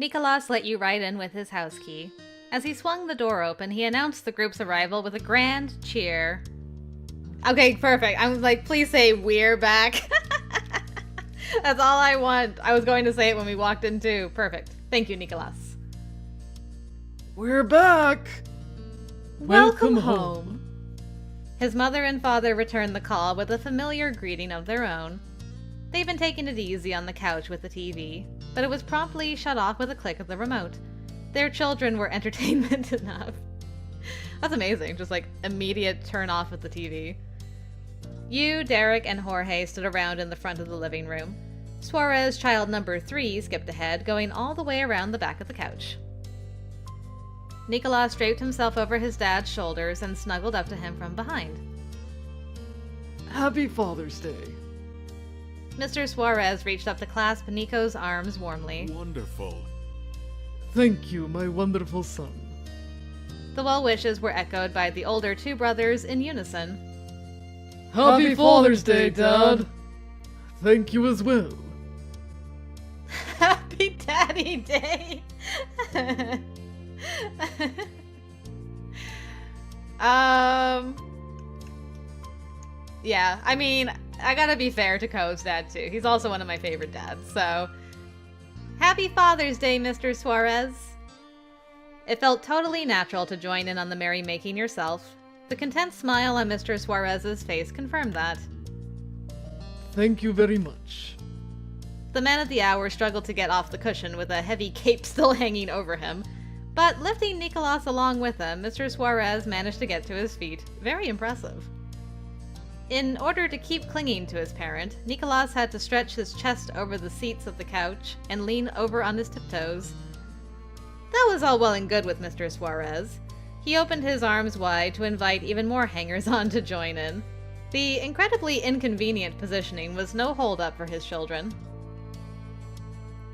Nicholas let you right in with his house key. As he swung the door open, he announced the group's arrival with a grand cheer. Okay, perfect. I'm like, please say we're back. That's all I want. I was going to say it when we walked in too. Perfect. Thank you, Nicholas. We're back! Welcome home. His mother and father returned the call with a familiar greeting of their own. They'd been taking it easy on the couch with the TV, but it was promptly shut off with a click of the remote. Their children were entertainment enough. That's amazing, just like immediate turn off of the TV. You, Derek, and Jorge stood around in the front of the living room. Suarez, child number 3, skipped ahead, going all the way around the back of the couch. Nicholas draped himself over his dad's shoulders and snuggled up to him from behind. Happy Father's Day. Mr. Suarez reached up to clasp Nico's arms warmly. Wonderful. Thank you, my wonderful son. The well wishes were echoed by the older 2 brothers in unison. Happy Father's Day, Dad! Thank you as well. Happy Daddy Day! Yeah, I mean, I gotta be fair to Ko's dad too. He's also one of my favorite dads, so... Happy Father's Day, Mr. Suarez! It felt totally natural to join in on the merrymaking yourself. The content smile on Mr. Suarez's face confirmed that. Thank you very much. The man of the hour struggled to get off the cushion with a heavy cape still hanging over him, but lifting Nicholas along with him, Mr. Suarez managed to get to his feet. Very impressive. In order to keep clinging to his parent, Nicholas had to stretch his chest over the seats of the couch and lean over on his tiptoes. That was all well and good with Mr. Suarez. He opened his arms wide to invite even more hangers-on to join in. The incredibly inconvenient positioning was no hold-up for his children.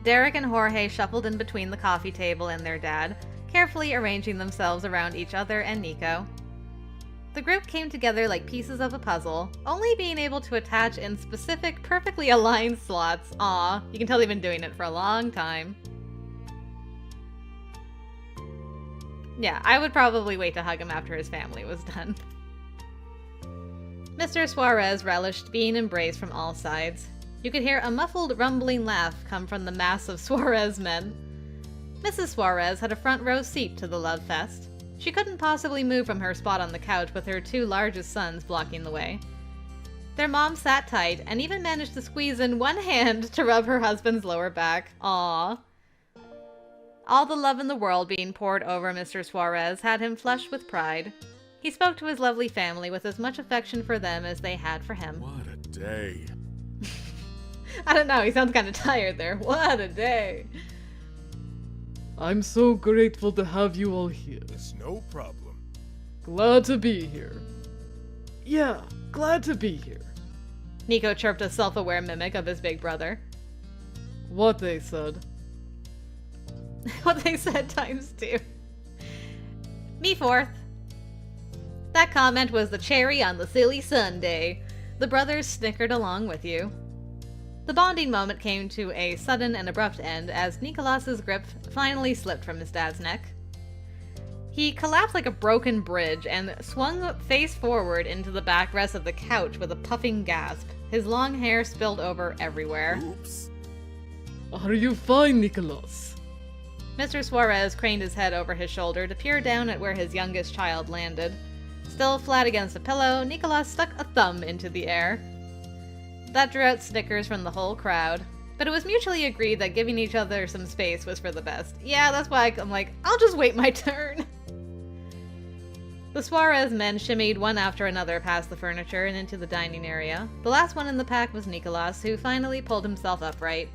Derek and Jorge shuffled in between the coffee table and their dad, carefully arranging themselves around each other and Nico. The group came together like pieces of a puzzle, only being able to attach in specific, perfectly aligned slots. Aw, you can tell they've been doing it for a long time. Yeah, I would probably wait to hug him after his family was done. Mr. Suarez relished being embraced from all sides. You could hear a muffled, rumbling laugh come from the mass of Suarez men. Mrs. Suarez had a front row seat to the love fest. She couldn't possibly move from her spot on the couch with her 2 largest sons blocking the way. Their mom sat tight and even managed to squeeze in one hand to rub her husband's lower back. Aww. All the love in the world being poured over Mr. Suarez had him flushed with pride. He spoke to his lovely family with as much affection for them as they had for him. What a day. I don't know, he sounds kind of tired there. What a day. I'm so grateful to have you all here. It's no problem. Glad to be here. Yeah, glad to be here. Nico chirped a self-aware mimic of his big brother. What they said. What they said ×2. Me fourth. That comment was the cherry on the silly sundae. The brothers snickered along with you. The bonding moment came to a sudden and abrupt end as Nicholas's grip finally slipped from his dad's neck. He collapsed like a broken bridge and swung face forward into the backrest of the couch with a puffing gasp. His long hair spilled over everywhere. Oops. Are you fine, Nicholas? Mr. Suarez craned his head over his shoulder to peer down at where his youngest child landed. Still flat against a pillow, Nicholas stuck a thumb into the air. That drew out snickers from the whole crowd, but it was mutually agreed that giving each other some space was for the best. Yeah, that's why I'm like, I'll just wait my turn. The Suarez men shimmied one after another past the furniture and into the dining area. The last one in the pack was Nicholas, who finally pulled himself upright.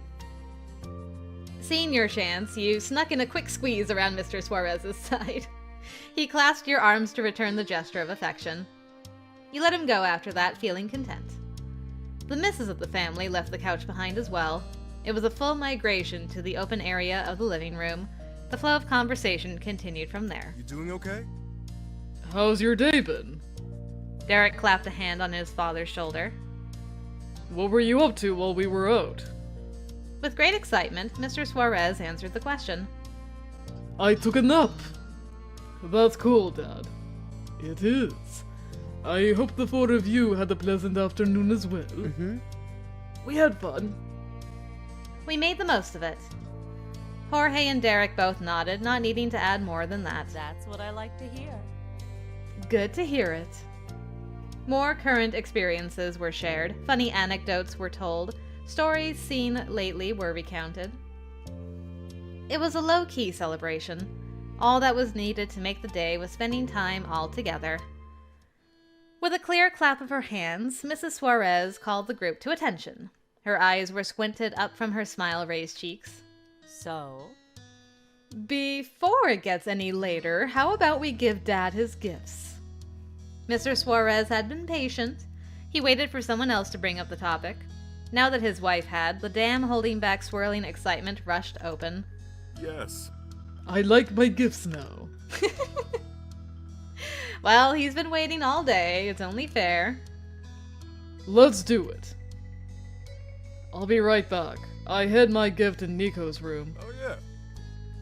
Seeing your chance, you snuck in a quick squeeze around Mr. Suarez's side. He clasped your arms to return the gesture of affection. You let him go after that, feeling content. The missus of the family left the couch behind as well. It was a full migration to the open area of the living room. The flow of conversation continued from there. You doing okay? How's your day been? Derek clapped a hand on his father's shoulder. What were you up to while we were out? With great excitement, Mr. Suarez answered the question. I took a nap. That's cool, Dad. It is. I hope the four of you had a pleasant afternoon as well. We had fun. We made the most of it. Jorge and Derek both nodded, not needing to add more than that. That's what I like to hear. Good to hear it. More current experiences were shared, funny anecdotes were told, stories seen lately were recounted. It was a low-key celebration. All that was needed to make the day was spending time all together. With a clear clap of her hands, Mrs. Suarez called the group to attention. Her eyes were squinted up from her smile-raised cheeks. So? Before it gets any later, how about we give Dad his gifts? Mr. Suarez had been patient. He waited for someone else to bring up the topic. Now that his wife had, the dam holding back swirling excitement rushed open. Yes. I like my gifts now. Well, he's been waiting all day. It's only fair. Let's do it. I'll be right back. I hid my gift in Nico's room. Oh, yeah.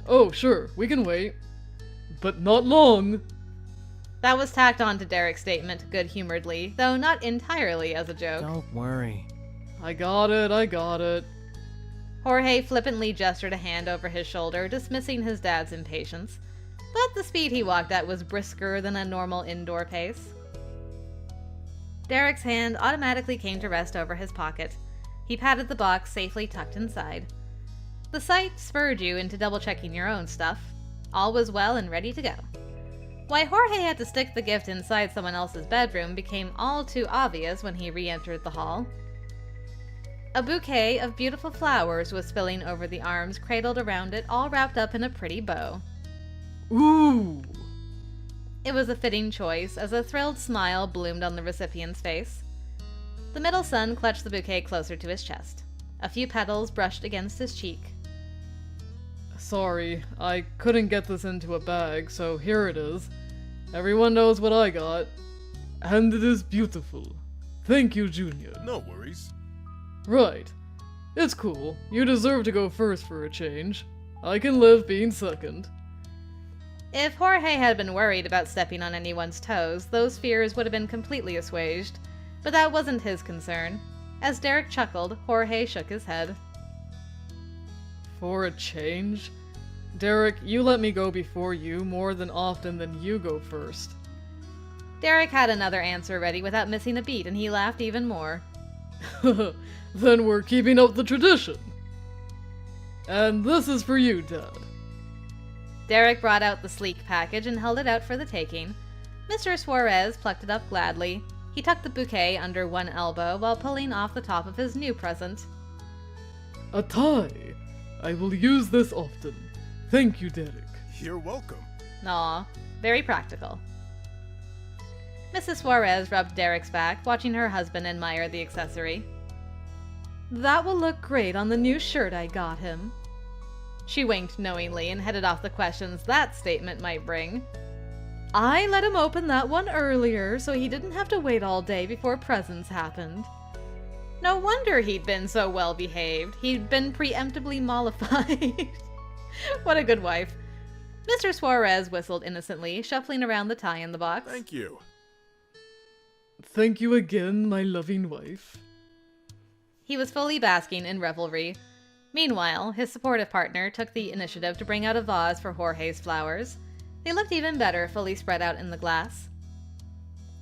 Oh, sure, we can wait. But not long. That was tacked on to Derek's statement good-humoredly, though not entirely as a joke. Don't worry. I got it. Jorge flippantly gestured a hand over his shoulder, dismissing his dad's impatience. But the speed he walked at was brisker than a normal indoor pace. Derek's hand automatically came to rest over his pocket. He patted the box safely tucked inside. The sight spurred you into double-checking your own stuff. All was well and ready to go. Why Jorge had to stick the gift inside someone else's bedroom became all too obvious when he re-entered the hall. A bouquet of beautiful flowers was spilling over the arms cradled around it, all wrapped up in a pretty bow. Ooh! It was a fitting choice, as a thrilled smile bloomed on the recipient's face. The middle son clutched the bouquet closer to his chest. A few petals brushed against his cheek. Sorry, I couldn't get this into a bag, so here it is. Everyone knows what I got. And it is beautiful. Thank you, Junior. No worries. Right. It's cool. You deserve to go first for a change. I can live being second. If Jorge had been worried about stepping on anyone's toes, those fears would have been completely assuaged. But that wasn't his concern. As Derek chuckled, Jorge shook his head. For a change? Derek, you let me go before you more than often than you go first. Derek had another answer ready without missing a beat, and he laughed even more. Then we're keeping up the tradition. And this is for you, Dad. Derek brought out the sleek package and held it out for the taking. Mr. Suarez plucked it up gladly. He tucked the bouquet under one elbow while pulling off the top of his new present. A tie. I will use this often. Thank you, Derek. You're welcome. Aw, very practical. Mrs. Suarez rubbed Derek's back, watching her husband admire the accessory. That will look great on the new shirt I got him. She winked knowingly and headed off the questions that statement might bring. I let him open that one earlier, so he didn't have to wait all day before presents happened. No wonder he'd been so well behaved. He'd been preemptively mollified. What a good wife. Mr. Suarez whistled innocently, shuffling around the tie in the box. Thank you. Thank you again, my loving wife. He was fully basking in revelry. Meanwhile, his supportive partner took the initiative to bring out a vase for Jorge's flowers. They looked even better fully spread out in the glass.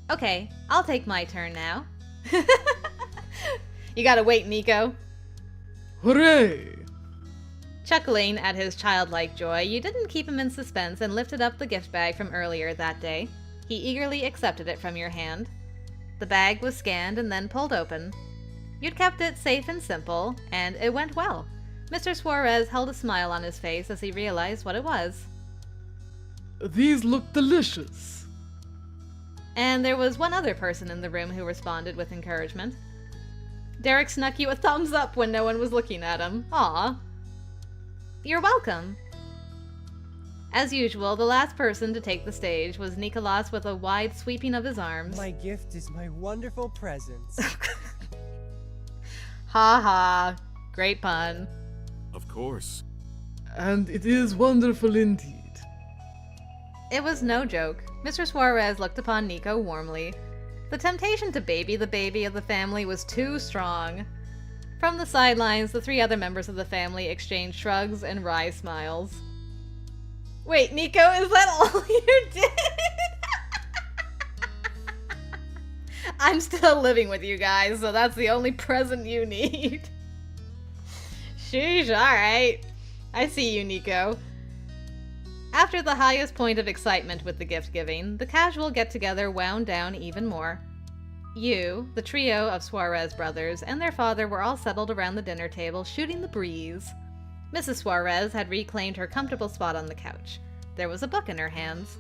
Okay, I'll take my turn now. You gotta wait, Nico. Hooray! Chuckling at his childlike joy, you didn't keep him in suspense and lifted up the gift bag from earlier that day. He eagerly accepted it from your hand. The bag was scanned and then pulled open. You'd kept it safe and simple, and it went well. Mr. Suarez held a smile on his face as he realized what it was. These look delicious. And there was one other person in the room who responded with encouragement. Derek snuck you a thumbs up when no one was looking at him. Aw. You're welcome. As usual, the last person to take the stage was Nicolas with a wide sweeping of his arms. My gift is my wonderful presents. Ha ha. Great pun. Of course. And it is wonderful indeed. It was no joke. Mr. Suarez looked upon Nico warmly. The temptation to baby the baby of the family was too strong. From the sidelines, the three other members of the family exchanged shrugs and wry smiles. Wait, Nico, is that all you did? I'm still living with you guys, so that's the only present you need. Sheesh, alright. I see you, Nico. After the highest point of excitement with the gift-giving, the casual get-together wound down even more. You, the trio of Suarez brothers, and their father were all settled around the dinner table, shooting the breeze. Mrs. Suarez had reclaimed her comfortable spot on the couch. There was a book in her hands.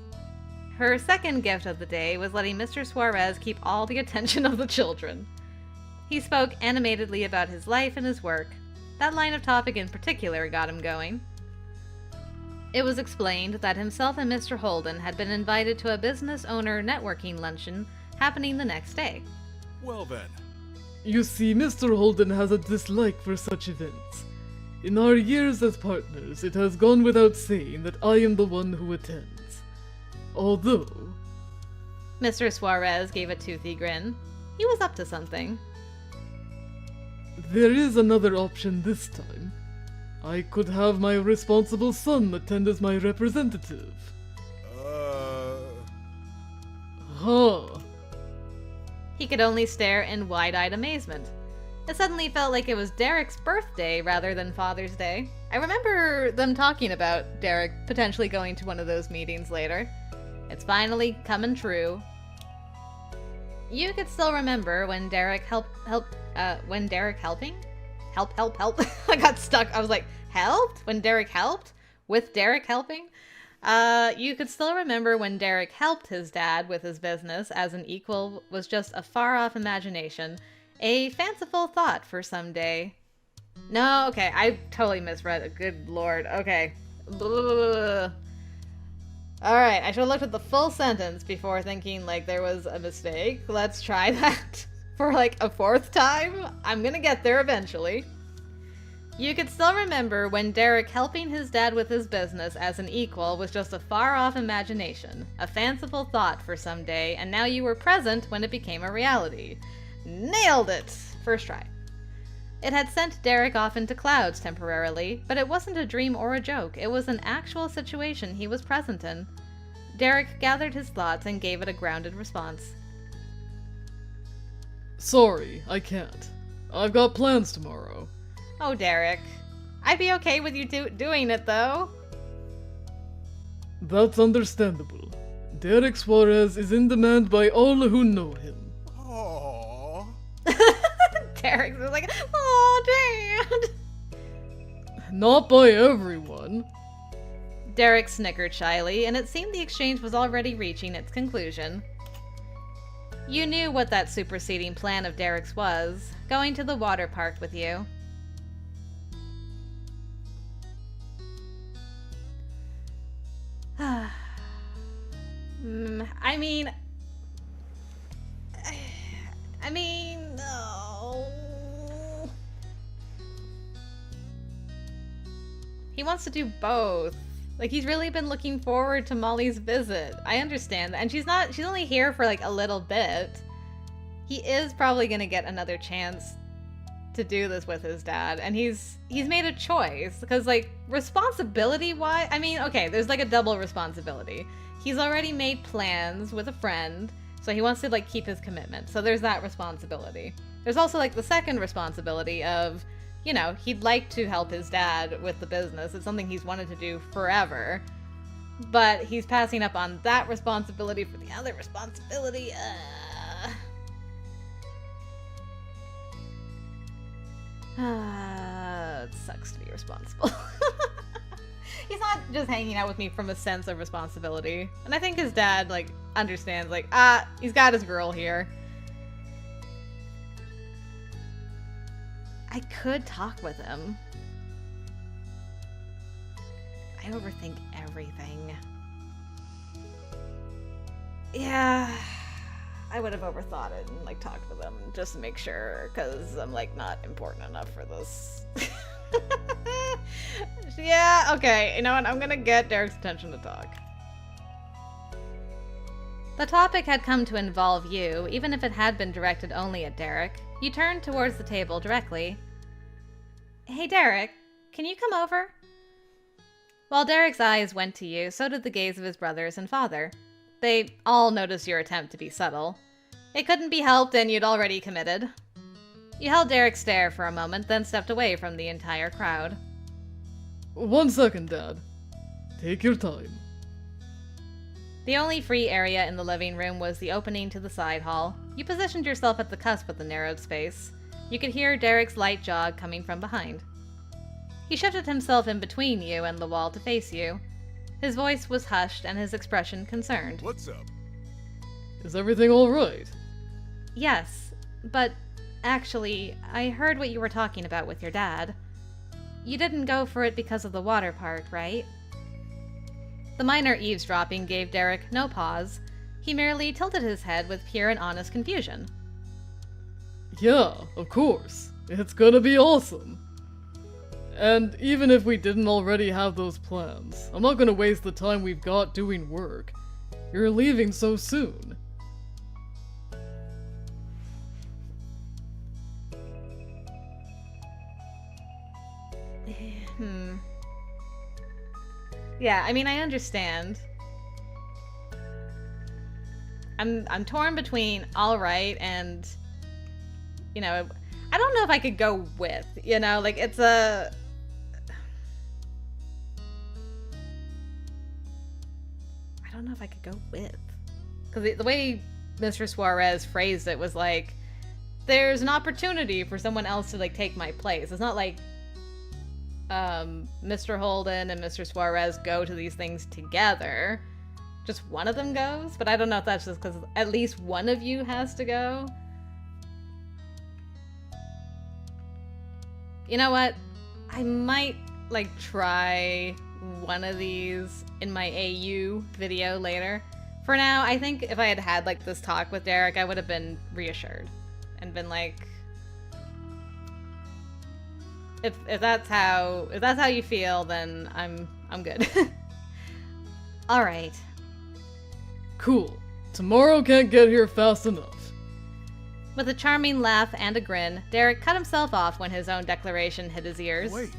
Her second gift of the day was letting Mr. Suarez keep all the attention of the children. He spoke animatedly about his life and his work. That line of topic in particular got him going. It was explained that himself and Mr. Holden had been invited to a business owner networking luncheon happening the next day. Well then. You see, Mr. Holden has a dislike for such events. In our years as partners, it has gone without saying that I am the one who attends. Although... Mr. Suarez gave a toothy grin. He was up to something. there is another option this time. I could have my responsible son attend as my representative. Huh. He could only stare in wide-eyed amazement. It suddenly felt like it was Derek's birthday rather than Father's Day. I remember them talking about Derek potentially going to one of those meetings later. It's finally coming true. You could still remember when Derek helping? Help. I got stuck. I was like, helped? When Derek helped? With Derek helping? You could still remember when Derek helped his dad with his business as an equal was just a far-off imagination, a fanciful thought for someday. No, okay, I totally misread it. Good lord. Okay. Alright, I should have looked at the full sentence before thinking like there was a mistake. Let's try that for like a fourth time. I'm gonna get there eventually. You could still remember when Derek helping his dad with his business as an equal was just a far-off imagination, a fanciful thought for someday, and now you were present when it became a reality. Nailed it! First try. It had sent Derek off into clouds temporarily, but it wasn't a dream or a joke. It was an actual situation he was present in. Derek gathered his thoughts and gave it a grounded response. Sorry, I can't. I've got plans tomorrow. Oh, Derek. I'd be okay with you doing it, though. That's understandable. Derek Suarez is in demand by all who know him. Aww. Derek's just like, oh, Dad. Not by everyone. Derek snickered shyly, and it seemed the exchange was already reaching its conclusion. You knew what that superseding plan of Derek's was, going to the water park with you. I mean, no. He wants to do both. Like, he's really been looking forward to Molly's visit. I understand that. And she's only here for like a little bit. He is probably gonna get another chance to do this with his dad, and he's made a choice because, like, responsibility wise, I mean, okay, there's like a double responsibility. He's already made plans with a friend, so he wants to like keep his commitment, so there's that responsibility. There's also like the second responsibility of, you know, he'd like to help his dad with the business. It's something he's wanted to do forever, but he's passing up on that responsibility for the other responsibility. It sucks to be responsible. He's not just hanging out with me from a sense of responsibility. And I think his dad, like, understands, like, he's got his girl here. I could talk with him. I overthink everything. Yeah, I would have overthought it and like talked with him just to make sure, because I'm like not important enough for this. Yeah, okay. You know what? I'm gonna get Derek's attention to talk. The topic had come to involve you, even if it had been directed only at Derek. You turned towards the table directly. Hey, Derek, can you come over? While Derek's eyes went to you, so did the gaze of his brothers and father. They all noticed your attempt to be subtle. It couldn't be helped, and you'd already committed. You held Derek's stare for a moment, then stepped away from the entire crowd. 1 second, Dad. Take your time. The only free area in the living room was the opening to the side hall. You positioned yourself at the cusp of the narrowed space. You could hear Derek's light jog coming from behind. He shifted himself in between you and the wall to face you. His voice was hushed and his expression concerned. What's up? Is everything alright? Yes, but actually, I heard what you were talking about with your dad. You didn't go for it because of the water park, right? The minor eavesdropping gave Derek no pause. He merely tilted his head with pure and honest confusion. Yeah, of course. It's gonna be awesome. And even if we didn't already have those plans, I'm not gonna waste the time we've got doing work. You're leaving so soon. Yeah, I mean, I understand. I'm torn between alright and, you know, I don't know if I could go with, you know, like it's a... I don't know if I could go with. Because the way Mr. Suarez phrased it was like, there's an opportunity for someone else to like take my place. It's not like Mr. Holden and Mr. Suarez go to these things together. Just one of them goes, but I don't know if that's just because at least one of you has to go. You know what? I might like try one of these in my AU video later. For now, I think if I had had like this talk with Derek, I would have been reassured and been like, if that's how you feel, then I'm good. All right. Cool. Tomorrow can't get here fast enough. With a charming laugh and a grin, Derek cut himself off when his own declaration hit his ears. Wait.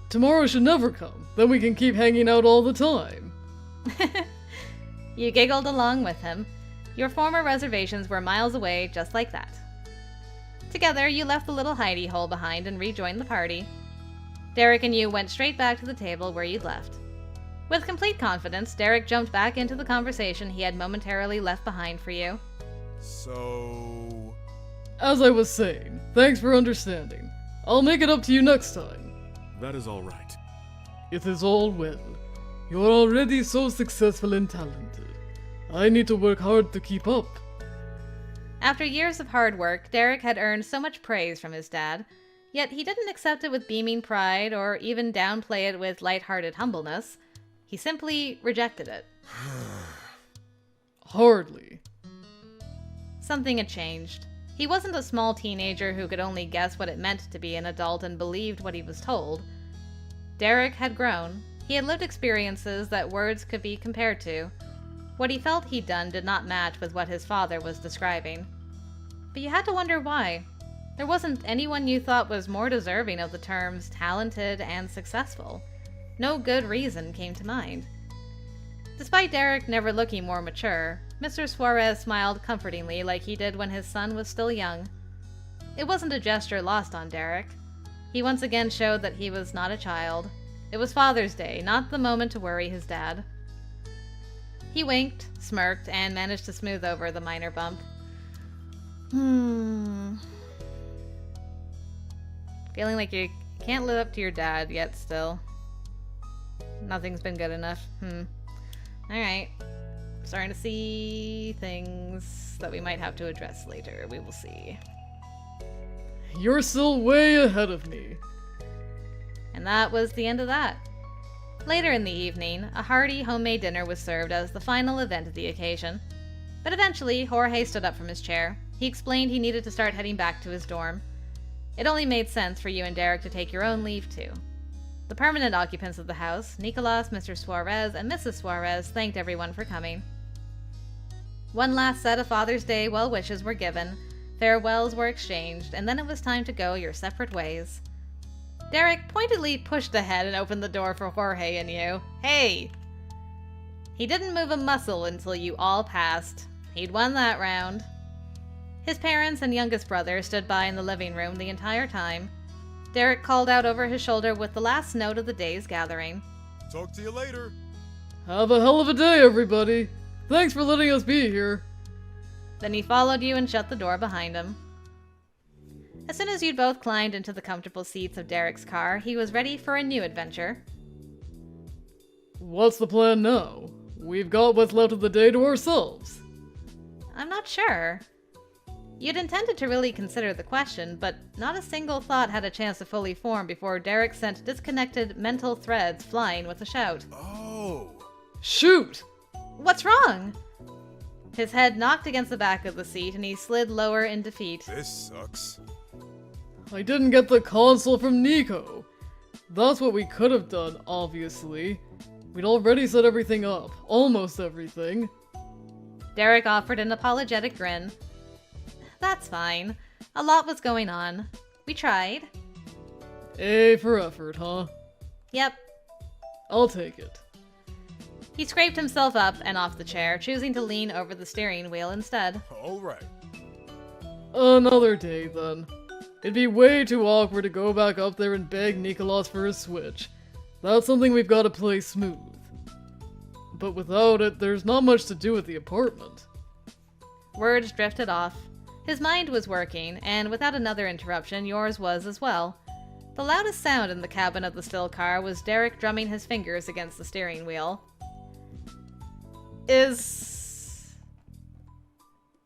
Tomorrow should never come. Then we can keep hanging out all the time. You giggled along with him. Your former reservations were miles away, just like that. Together, you left the little hidey hole behind and rejoined the party. Derek and you went straight back to the table where you'd left. With complete confidence, Derek jumped back into the conversation he had momentarily left behind for you. So... As I was saying, thanks for understanding. I'll make it up to you next time. That is all right. It is all well. You're already so successful and talented. I need to work hard to keep up. After years of hard work, Derek had earned so much praise from his dad, yet he didn't accept it with beaming pride or even downplay it with light-hearted humbleness. He simply rejected it. Hardly. Something had changed. He wasn't a small teenager who could only guess what it meant to be an adult and believed what he was told. Derek had grown. He had lived experiences that words could be compared to. What he felt he'd done did not match with what his father was describing. But you had to wonder why. There wasn't anyone you thought was more deserving of the terms talented and successful. No good reason came to mind. Despite Derek never looking more mature, Mr. Suarez smiled comfortingly like he did when his son was still young. It wasn't a gesture lost on Derek. He once again showed that he was not a child. It was Father's Day, not the moment to worry his dad. He winked, smirked, and managed to smooth over the minor bump. Feeling like you can't live up to your dad yet still. Nothing's been good enough. Alright. Starting to see things that we might have to address later. We will see. You're still way ahead of me. And that was the end of that. Later in the evening, a hearty homemade dinner was served as the final event of the occasion. But eventually, Jorge stood up from his chair. He explained he needed to start heading back to his dorm. It only made sense for you and Derek to take your own leave too. The permanent occupants of the house, Nicolas, Mr. Suarez, and Mrs. Suarez, thanked everyone for coming. One last set of Father's Day well wishes were given, farewells were exchanged, and then it was time to go your separate ways. Derek pointedly pushed ahead and opened the door for Jorge and you. Hey! He didn't move a muscle until you all passed. He'd won that round. His parents and youngest brother stood by in the living room the entire time. Derek called out over his shoulder with the last note of the day's gathering. Talk to you later. Have a hell of a day, everybody. Thanks for letting us be here. Then he followed you and shut the door behind him. As soon as you'd both climbed into the comfortable seats of Derek's car, he was ready for a new adventure. What's the plan now? We've got what's left of the day to ourselves. I'm not sure. You'd intended to really consider the question, but not a single thought had a chance to fully form before Derek sent disconnected mental threads flying with a shout. Oh. Shoot! What's wrong? His head knocked against the back of the seat and he slid lower in defeat. This sucks. I didn't get the console from Nico. That's what we could have done, obviously. We'd already set everything up. Almost everything. Derek offered an apologetic grin. That's fine. A lot was going on. We tried. A for effort, huh? Yep. I'll take it. He scraped himself up and off the chair, choosing to lean over the steering wheel instead. All right. Another day, then. It'd be way too awkward to go back up there and beg Nicolas for his Switch. That's something we've got to play smooth. But without it, there's not much to do with the apartment. Words drifted off. His mind was working, and without another interruption, yours was as well. The loudest sound in the cabin of the still car was Derek drumming his fingers against the steering wheel.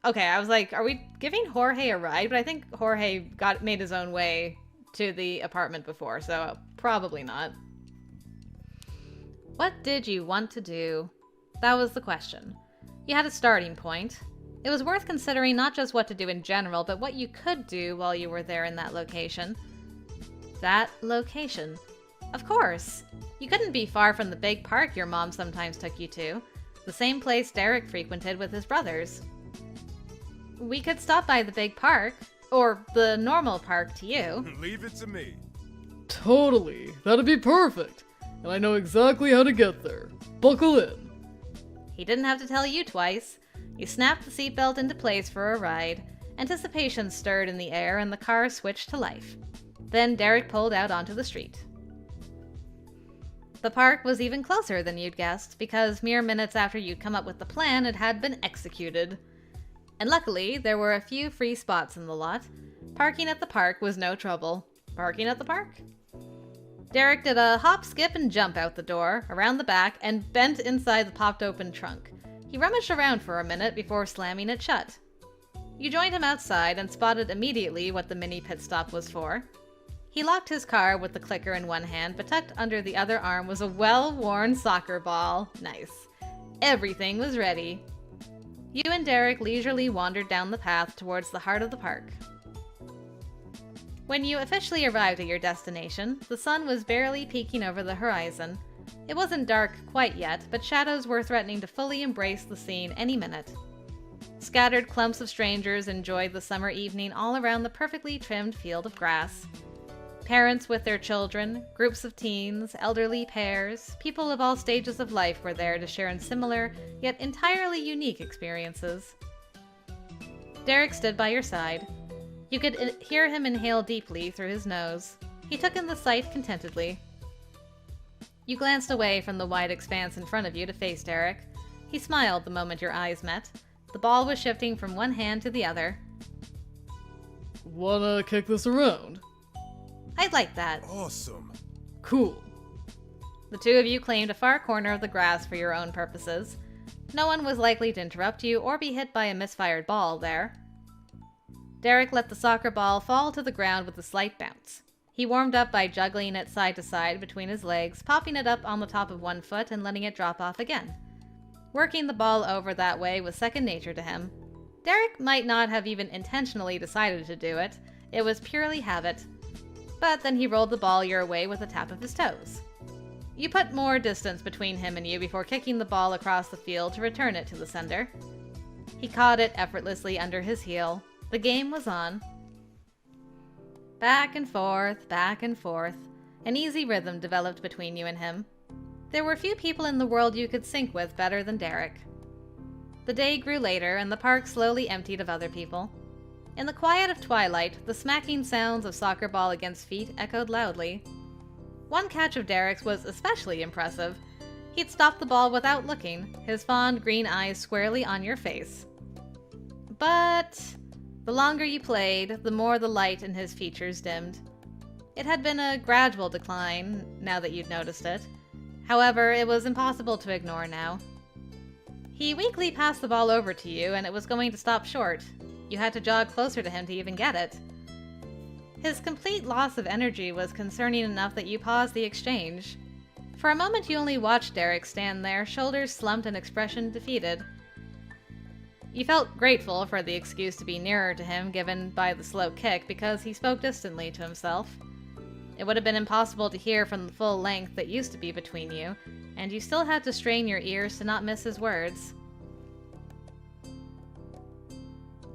Okay, I was like, are we giving Jorge a ride? But I think Jorge made his own way to the apartment before, so probably not. What did you want to do? That was the question. You had a starting point. It was worth considering not just what to do in general, but what you could do while you were there in that location. That location. Of course. You couldn't be far from the big park your mom sometimes took you to. The same place Derek frequented with his brothers. We could stop by the big park. Or the normal park to you. Leave it to me. Totally. That'd be perfect. And I know exactly how to get there. Buckle in. He didn't have to tell you twice. You snapped the seatbelt into place for a ride. Anticipation stirred in the air and the car switched to life. Then Derek pulled out onto the street. The park was even closer than you'd guessed, because mere minutes after you'd come up with the plan, it had been executed. And luckily, there were a few free spots in the lot. Parking at the park was no trouble. Parking at the park? Derek did a hop, skip, and jump out the door, around the back, and bent inside the popped-open trunk. He rummaged around for a minute before slamming it shut. You joined him outside and spotted immediately what the mini pit stop was for. He locked his car with the clicker in one hand, but tucked under the other arm was a well-worn soccer ball. Nice. Everything was ready. You and Derek leisurely wandered down the path towards the heart of the park. When you officially arrived at your destination, the sun was barely peeking over the horizon. It wasn't dark quite yet, but shadows were threatening to fully embrace the scene any minute. Scattered clumps of strangers enjoyed the summer evening all around the perfectly trimmed field of grass. Parents with their children, groups of teens, elderly pairs, people of all stages of life were there to share in similar, yet entirely unique experiences. Derek stood by your side. You could hear him inhale deeply through his nose. He took in the sight contentedly. You glanced away from the wide expanse in front of you to face Derek. He smiled the moment your eyes met. The ball was shifting from one hand to the other. Wanna kick this around? I'd like that. Awesome. Cool. The two of you claimed a far corner of the grass for your own purposes. No one was likely to interrupt you or be hit by a misfired ball there. Derek let the soccer ball fall to the ground with a slight bounce. He warmed up by juggling it side to side between his legs, popping it up on the top of one foot and letting it drop off again. Working the ball over that way was second nature to him. Derek might not have even intentionally decided to do it. It was purely habit. But then he rolled the ball your way with a tap of his toes. You put more distance between him and you before kicking the ball across the field to return it to the sender. He caught it effortlessly under his heel. The game was on. Back and forth, back and forth. An easy rhythm developed between you and him. There were few people in the world you could sync with better than Derek. The day grew later, and the park slowly emptied of other people. In the quiet of twilight, the smacking sounds of soccer ball against feet echoed loudly. One catch of Derek's was especially impressive. He'd stopped the ball without looking, his fond green eyes squarely on your face. But the longer you played, the more the light in his features dimmed. It had been a gradual decline, now that you'd noticed it. However, it was impossible to ignore now. He weakly passed the ball over to you, and it was going to stop short. You had to jog closer to him to even get it. His complete loss of energy was concerning enough that you paused the exchange. For a moment you only watched Derek stand there, shoulders slumped and expression defeated. You felt grateful for the excuse to be nearer to him given by the slow kick because he spoke distantly to himself. It would have been impossible to hear from the full length that used to be between you, and you still had to strain your ears to not miss his words.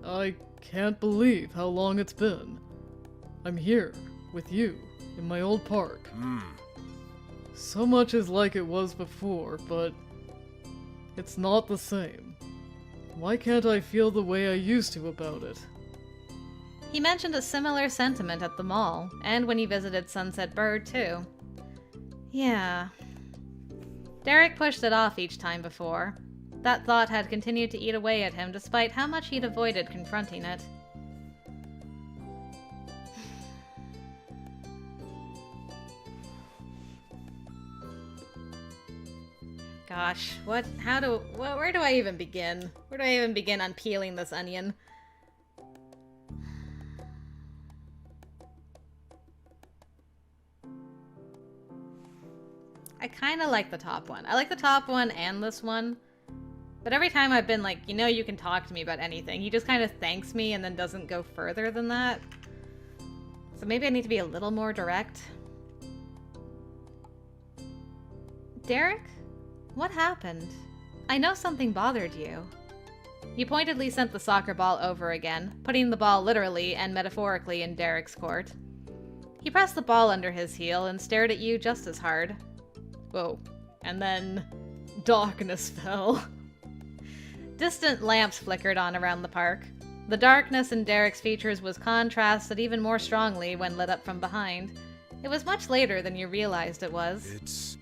I can't believe how long it's been. I'm here, with you, in my old park. So much is like it was before, but it's not the same. Why can't I feel the way I used to about it? He mentioned a similar sentiment at the mall, and when he visited Sunset Bird, too. Yeah. Derek pushed it off each time before. That thought had continued to eat away at him despite how much he'd avoided confronting it. Gosh, where do I even begin? Where do I even begin unpeeling this onion? I kind of like the top one. I like the top one and this one. But every time I've been like, you know, you can talk to me about anything, he just kind of thanks me and then doesn't go further than that. So maybe I need to be a little more direct. Derek? What happened? I know something bothered you. You pointedly sent the soccer ball over again, putting the ball literally and metaphorically in Derek's court. He pressed the ball under his heel and stared at you just as hard. Whoa. And then darkness fell. Distant lamps flickered on around the park. The darkness in Derek's features was contrasted even more strongly when lit up from behind. It was much later than you realized it was.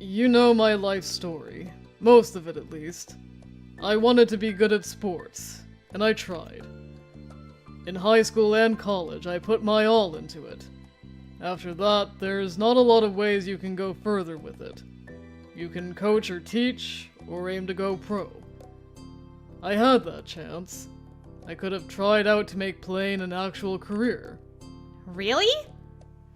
You know my life story. Most of it, at least. I wanted to be good at sports, and I tried. In high school and college, I put my all into it. After that, there's not a lot of ways you can go further with it. You can coach or teach, or aim to go pro. I had that chance. I could have tried out to make playing an actual career. Really?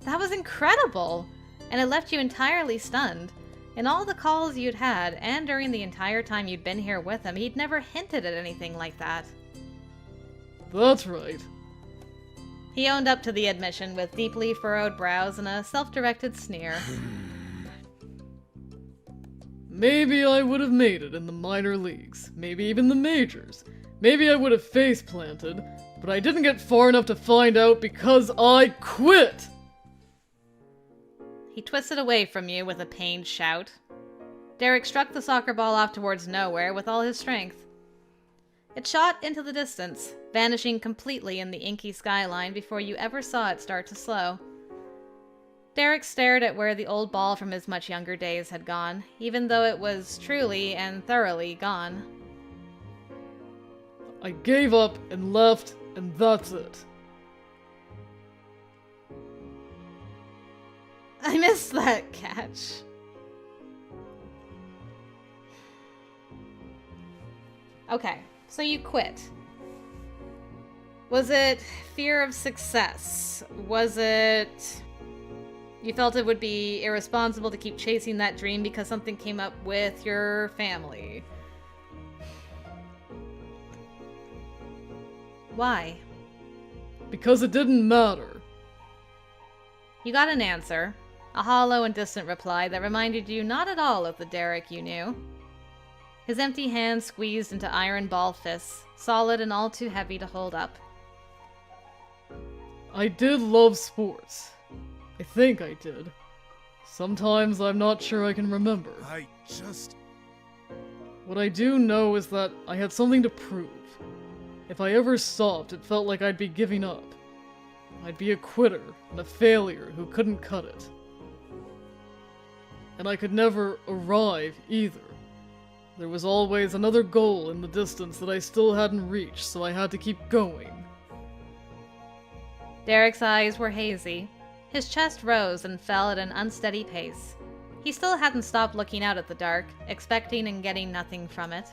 That was incredible! And it left you entirely stunned. In all the calls you'd had, and during the entire time you'd been here with him, he'd never hinted at anything like that. That's right. He owned up to the admission with deeply furrowed brows and a self-directed sneer. Maybe I would have made it in the minor leagues, maybe even the majors. Maybe I would have face-planted, but I didn't get far enough to find out because I quit! He twisted away from you with a pained shout. Derek struck the soccer ball off towards nowhere with all his strength. It shot into the distance, vanishing completely in the inky skyline before you ever saw it start to slow. Derek stared at where the old ball from his much younger days had gone, even though it was truly and thoroughly gone. I gave up and left, and that's it. I missed that catch. Okay, so you quit. Was it fear of success? Was it you felt it would be irresponsible to keep chasing that dream because something came up with your family? Why? Because it didn't matter. You got an answer. A hollow and distant reply that reminded you not at all of the Derek you knew. His empty hands squeezed into iron ball fists, solid and all too heavy to hold up. I did love sports. I think I did. Sometimes I'm not sure I can remember. What I do know is that I had something to prove. If I ever stopped, it felt like I'd be giving up. I'd be a quitter and a failure who couldn't cut it. And I could never arrive either. There was always another goal in the distance that I still hadn't reached, so I had to keep going. Derek's eyes were hazy. His chest rose and fell at an unsteady pace. He still hadn't stopped looking out at the dark, expecting and getting nothing from it.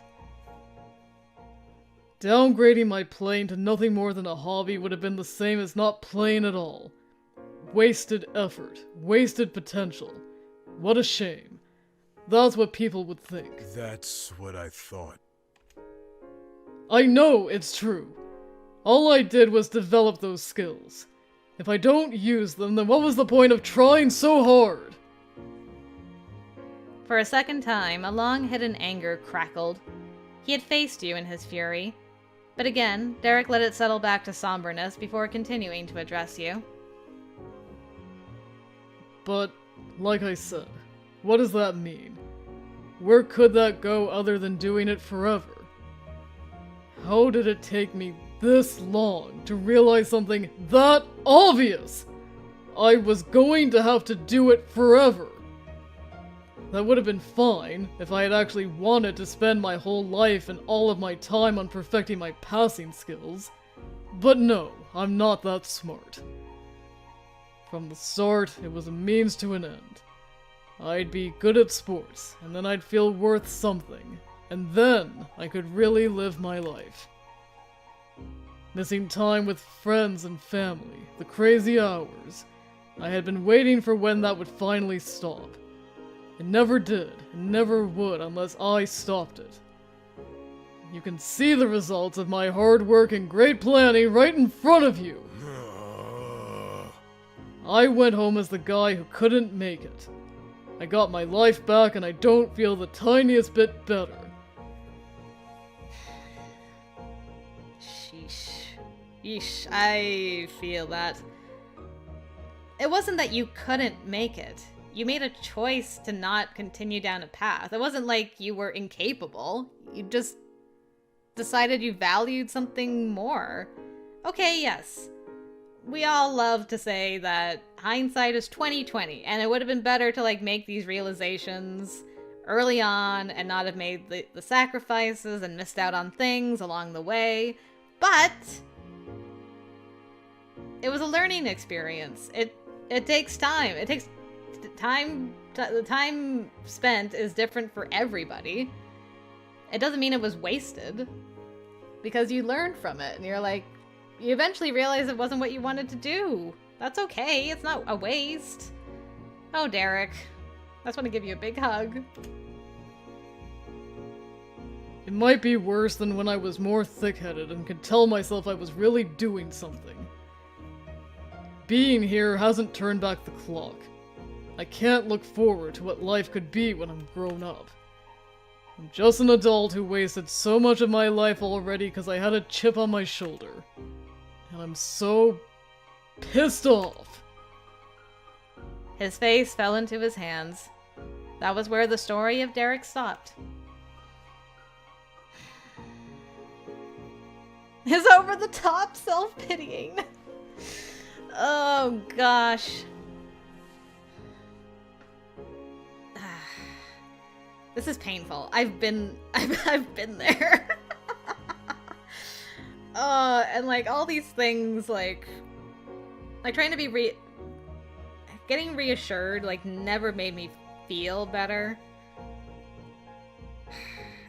Downgrading my playing to nothing more than a hobby would have been the same as not playing at all. Wasted effort, wasted potential. What a shame. That's what people would think. That's what I thought. I know it's true. All I did was develop those skills. If I don't use them, then what was the point of trying so hard? For a second time, a long-hidden anger crackled. He had faced you in his fury. But again, Derek let it settle back to somberness before continuing to address you. But, like I said, what does that mean? Where could that go other than doing it forever? How did it take me this long to realize something that obvious? I was going to have to do it forever. That would have been fine if I had actually wanted to spend my whole life and all of my time on perfecting my passing skills. But no, I'm not that smart. From the start, it was a means to an end. I'd be good at sports, and then I'd feel worth something, and then I could really live my life. Missing time with friends and family, the crazy hours. I had been waiting for when that would finally stop. It never did, and never would unless I stopped it. You can see the results of my hard work and great planning right in front of you. I went home as the guy who couldn't make it. I got my life back and I don't feel the tiniest bit better. Sheesh. Yeesh, I feel that. It wasn't that you couldn't make it. You made a choice to not continue down a path. It wasn't like you were incapable. You just decided you valued something more. Okay, yes. We all love to say that hindsight is 20/20, and it would have been better to make these realizations early on and not have made the sacrifices and missed out on things along the way. But it was a learning experience. It takes time. It takes time. The time spent is different for everybody. It doesn't mean it was wasted, because you learned from it, and you eventually realize it wasn't what you wanted to do. That's okay. It's not a waste. Oh, Derek. I just want to give you a big hug. It might be worse than when I was more thick-headed and could tell myself I was really doing something. Being here hasn't turned back the clock. I can't look forward to what life could be when I'm grown up. I'm just an adult who wasted so much of my life already because I had a chip on my shoulder. And I'm so pissed off. His face fell into his hands. That was where the story of Derek stopped. His over-the-top self-pitying. Oh, gosh. This is painful. I've been there. And all these things, trying to be getting reassured, never made me feel better.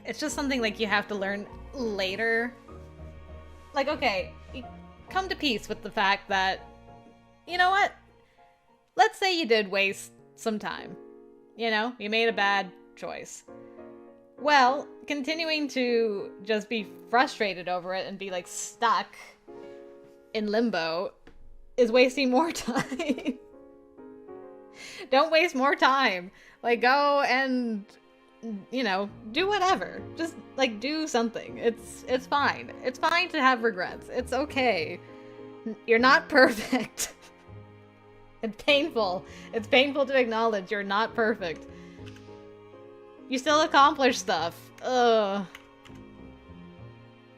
It's just something you have to learn later. Okay, you come to peace with the fact that, you know what? Let's say you did waste some time. You made a bad choice. Well, continuing to just be frustrated over it and be stuck in limbo is wasting more time. Don't waste more time. Like, go and, you know, do whatever. Just, like, do something. It's fine. It's fine to have regrets. It's okay. You're not perfect. It's painful. It's painful to acknowledge you're not perfect. You still accomplish stuff. Ugh.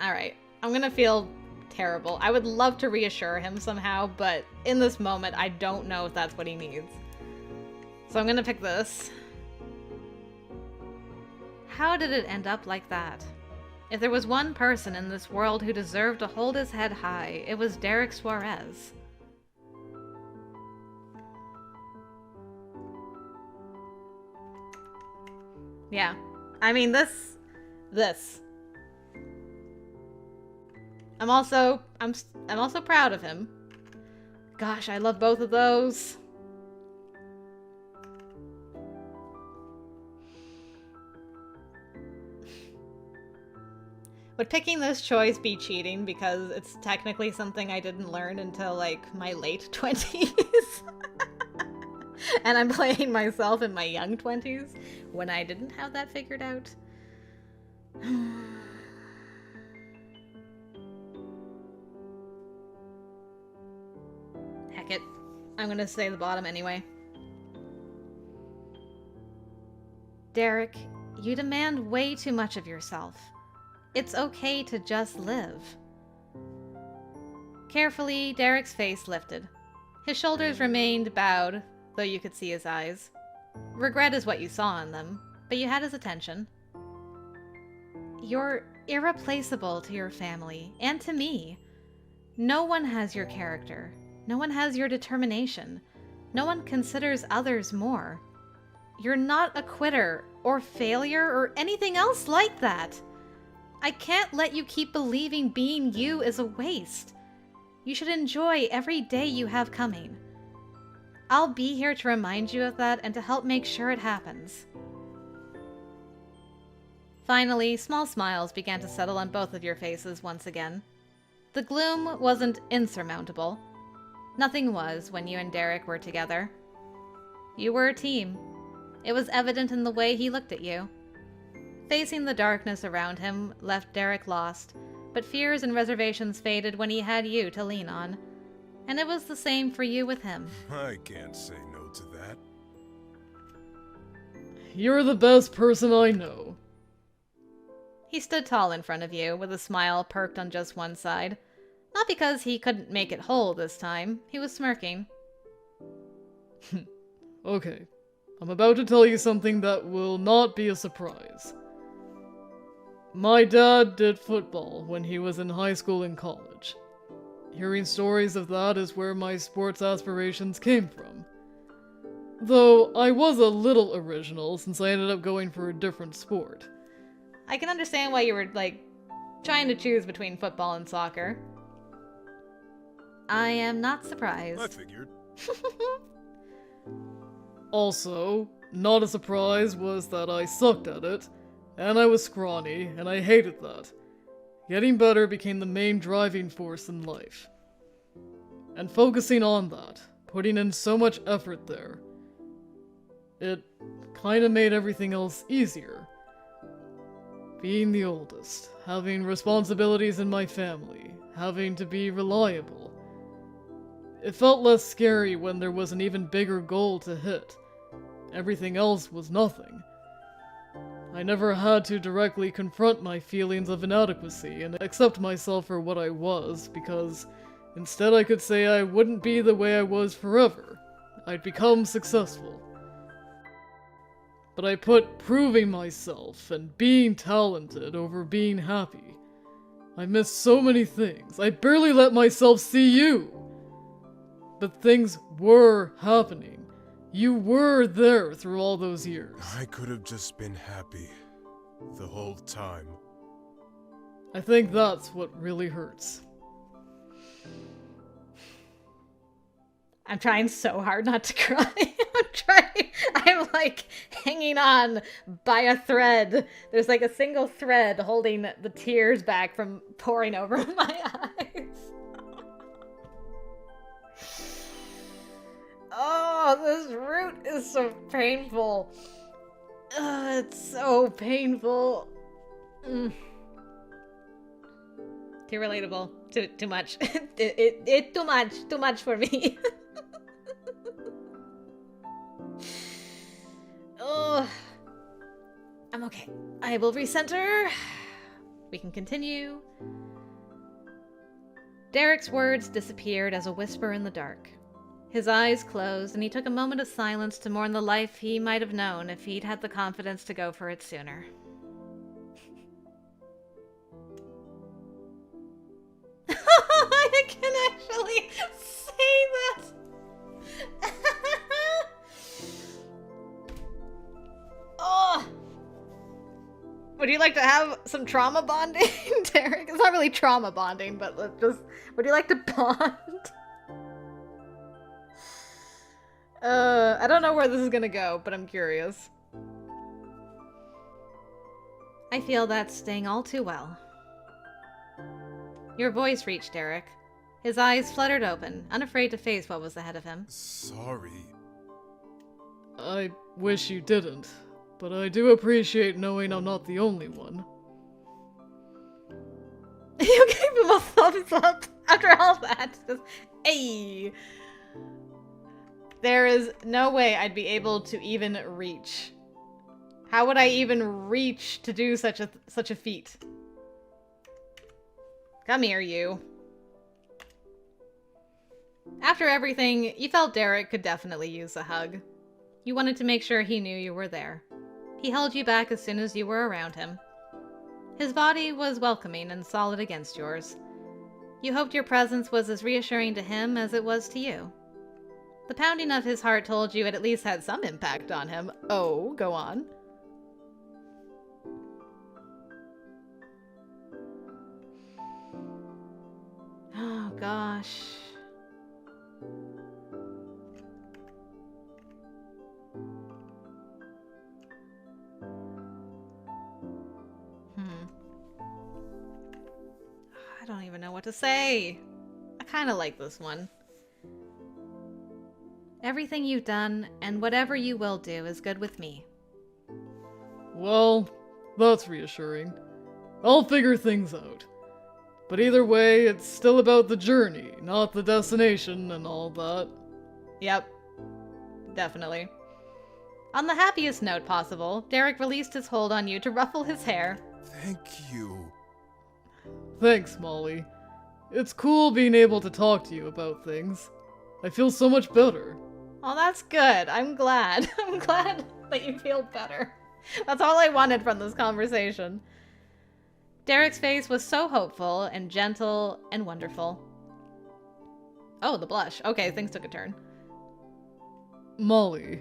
Alright. I'm gonna feel terrible. I would love to reassure him somehow, but in this moment, I don't know if that's what he needs. So I'm gonna pick this. How did it end up like that? If there was one person in this world who deserved to hold his head high, it was Derek Suarez. Yeah. I mean, this. I'm also proud of him. Gosh, I love both of those. Would picking this choice be cheating because it's technically something I didn't learn until, like, my late 20s? And I'm playing myself in my young 20s when I didn't have that figured out? Heck it. I'm gonna say the bottom anyway. Derek, you demand way too much of yourself. It's okay to just live. Carefully, Derek's face lifted. His shoulders remained bowed, though you could see his eyes. Regret is what you saw in them, but you had his attention. You're irreplaceable to your family, and to me. No one has your character. No one has your determination. No one considers others more. You're not a quitter, or failure, or anything else like that. I can't let you keep believing being you is a waste. You should enjoy every day you have coming. I'll be here to remind you of that and to help make sure it happens. Finally, small smiles began to settle on both of your faces once again. The gloom wasn't insurmountable. Nothing was when you and Derek were together. You were a team. It was evident in the way he looked at you. Facing the darkness around him left Derek lost, but fears and reservations faded when he had you to lean on. And it was the same for you with him. I can't say no to that. You're the best person I know. He stood tall in front of you, with a smile perked on just one side. Not because he couldn't make it whole this time. He was smirking. Okay. I'm about to tell you something that will not be a surprise. My dad did football when he was in high school and college. Hearing stories of that is where my sports aspirations came from. Though I was a little original since I ended up going for a different sport. I can understand why you were, like, trying to choose between football and soccer. I am not surprised. I figured. Also, not a surprise was that I sucked at it, and I was scrawny, and I hated that. Getting better became the main driving force in life. And focusing on that, putting in so much effort there, it kinda made everything else easier. Being the oldest, having responsibilities in my family, having to be reliable. It felt less scary when there was an even bigger goal to hit. Everything else was nothing. I never had to directly confront my feelings of inadequacy and accept myself for what I was, because instead I could say I wouldn't be the way I was forever. I'd become successful. But I put proving myself and being talented over being happy. I missed so many things. I barely let myself see you. But things were happening. You were there through all those years. I could have just been happy the whole time. I think that's what really hurts. I'm trying so hard not to cry. I'm like hanging on by a thread. There's like a single thread holding the tears back from pouring over my eyes. Oh, this root is so painful. It's so painful. Mm. Too relatable. Too much. it too much for me. Oh, I'm okay. I will recenter. We can continue. Derek's words disappeared as a whisper in the dark. His eyes closed, and he took a moment of silence to mourn the life he might have known if he'd had the confidence to go for it sooner. I can actually say that! Oh! Would you like to have some trauma bonding, Derek? It's not really trauma bonding, but would you like to bond? I don't know where this is gonna go, but I'm curious. I feel that sting all too well. Your voice reached Derek. His eyes fluttered open, unafraid to face what was ahead of him. Sorry. I wish you didn't, but I do appreciate knowing I'm not the only one. You gave him a thumbs up after all that. Just, hey. There is no way I'd be able to even reach. How would I even reach to do such a feat? Come here, you. After everything, you felt Derek could definitely use a hug. You wanted to make sure he knew you were there. He held you back as soon as you were around him. His body was welcoming and solid against yours. You hoped your presence was as reassuring to him as it was to you. The pounding of his heart told you it at least had some impact on him. Oh, go on. Oh, gosh. I don't even know what to say. I kind of like this one. Everything you've done, and whatever you will do, is good with me. Well, that's reassuring. I'll figure things out. But either way, it's still about the journey, not the destination and all that. Yep. Definitely. On the happiest note possible, Derek released his hold on you to ruffle his hair. Thank you. Thanks, Molly. It's cool being able to talk to you about things. I feel so much better. Oh, that's good. I'm glad. I'm glad that you feel better. That's all I wanted from this conversation. Derek's face was so hopeful and gentle and wonderful. Oh, the blush. Okay, things took a turn. Molly,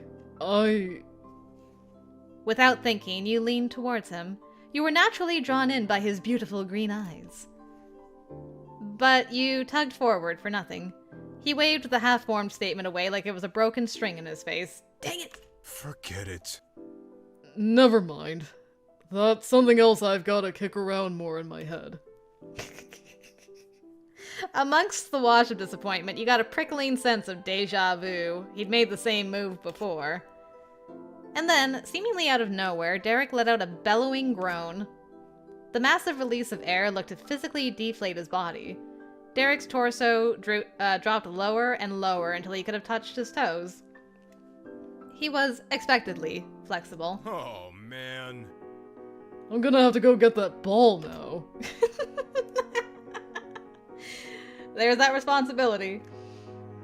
Without thinking, you leaned towards him. You were naturally drawn in by his beautiful green eyes. But you tugged forward for nothing. He waved the half-formed statement away like it was a broken string in his face. Dang it! Forget it. Never mind. That's something else I've gotta kick around more in my head. Amongst the wash of disappointment, you got a prickling sense of deja vu. He'd made the same move before. And then, seemingly out of nowhere, Derek let out a bellowing groan. The massive release of air looked to physically deflate his body. Derek's torso dropped lower and lower until he could have touched his toes. He was, expectedly, flexible. Oh, man. I'm gonna have to go get that ball now. There's that responsibility.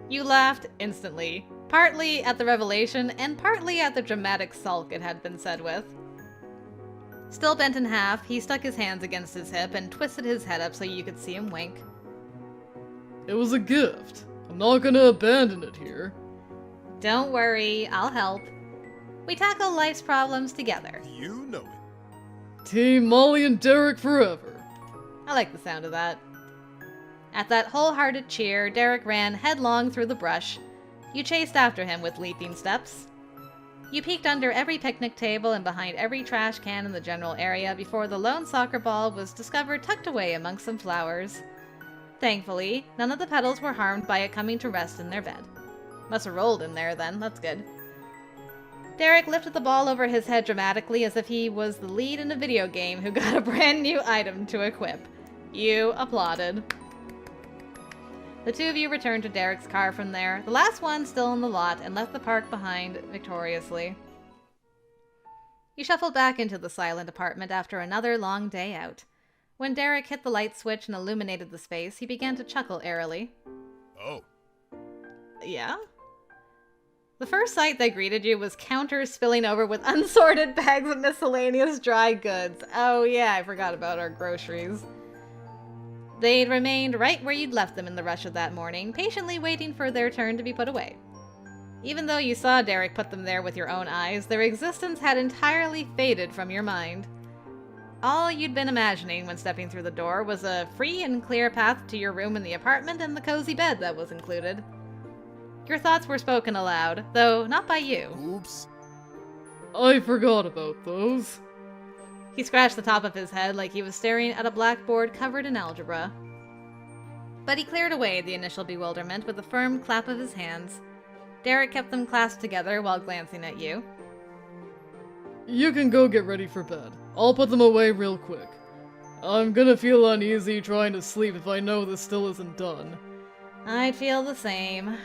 You laughed instantly, partly at the revelation and partly at the dramatic sulk it had been said with. Still bent in half, he stuck his hands against his hip and twisted his head up so you could see him wink. It was a gift. I'm not gonna abandon it here. Don't worry, I'll help. We tackle life's problems together. You know it. Team Molly and Derek forever. I like the sound of that. At that wholehearted cheer, Derek ran headlong through the brush. You chased after him with leaping steps. You peeked under every picnic table and behind every trash can in the general area before the lone soccer ball was discovered tucked away amongst some flowers. Thankfully, none of the petals were harmed by it coming to rest in their bed. Must have rolled in there then, that's good. Derek lifted the ball over his head dramatically as if he was the lead in a video game who got a brand new item to equip. You applauded. The two of you returned to Derek's car from there, the last one still in the lot, and left the park behind victoriously. You shuffled back into the silent apartment after another long day out. When Derek hit the light switch and illuminated the space, he began to chuckle airily. Oh, Yeah? The first sight that greeted you was counters spilling over with unsorted bags of miscellaneous dry goods. Oh yeah, I forgot about our groceries. They'd remained right where you'd left them in the rush of that morning, patiently waiting for their turn to be put away. Even though you saw Derek put them there with your own eyes, their existence had entirely faded from your mind. All you'd been imagining when stepping through the door was a free and clear path to your room in the apartment and the cozy bed that was included. Your thoughts were spoken aloud, though not by you. oops. I forgot about those. He scratched the top of his head like he was staring at a blackboard covered in algebra. But he cleared away the initial bewilderment with a firm clap of his hands. Derek kept them clasped together while glancing at you. You can go get ready for bed. I'll put them away real quick. I'm gonna feel uneasy trying to sleep if I know this still isn't done. I'd feel the same.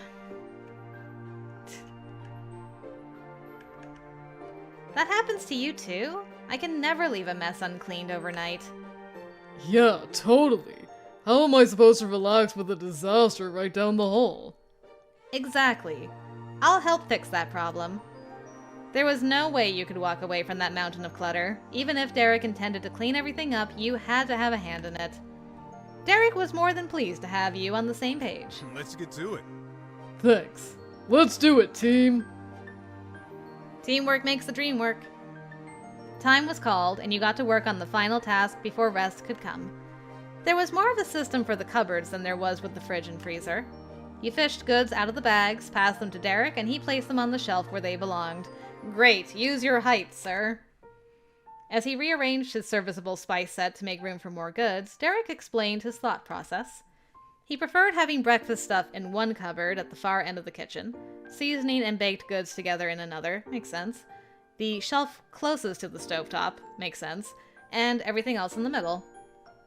That happens to you too? I can never leave a mess uncleaned overnight. Yeah, totally. How am I supposed to relax with a disaster right down the hall? Exactly. I'll help fix that problem. There was no way you could walk away from that mountain of clutter. Even if Derek intended to clean everything up, you had to have a hand in it. Derek was more than pleased to have you on the same page. Let's get to it. Thanks. Let's do it, team! Teamwork makes the dream work. Time was called, and you got to work on the final task before rest could come. There was more of a system for the cupboards than there was with the fridge and freezer. You fished goods out of the bags, passed them to Derek, and he placed them on the shelf where they belonged. Great, use your height, sir. As he rearranged his serviceable spice set to make room for more goods, Derek explained his thought process. He preferred having breakfast stuff in one cupboard at the far end of the kitchen, seasoning and baked goods together in another, makes sense, the shelf closest to the stovetop, makes sense, and everything else in the middle.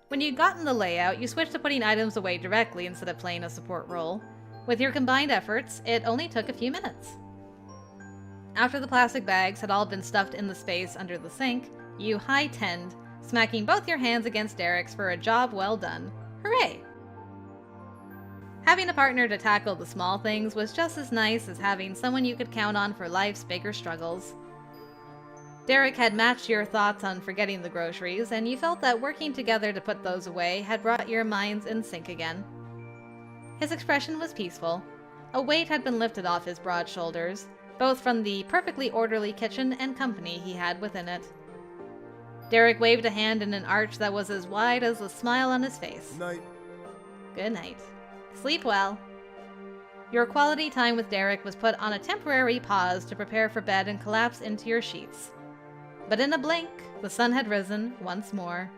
When you'd gotten the layout, you switched to putting items away directly instead of playing a support role. With your combined efforts, it only took a few minutes. After the plastic bags had all been stuffed in the space under the sink, you high-tenned, smacking both your hands against Derek's for a job well done. Hooray! Having a partner to tackle the small things was just as nice as having someone you could count on for life's bigger struggles. Derek had matched your thoughts on forgetting the groceries, and you felt that working together to put those away had brought your minds in sync again. His expression was peaceful. A weight had been lifted off his broad shoulders, both from the perfectly orderly kitchen and company he had within it. Derek waved a hand in an arch that was as wide as the smile on his face. Night. Good night. Sleep well. Your quality time with Derek was put on a temporary pause to prepare for bed and collapse into your sheets. But in a blink, the sun had risen once more.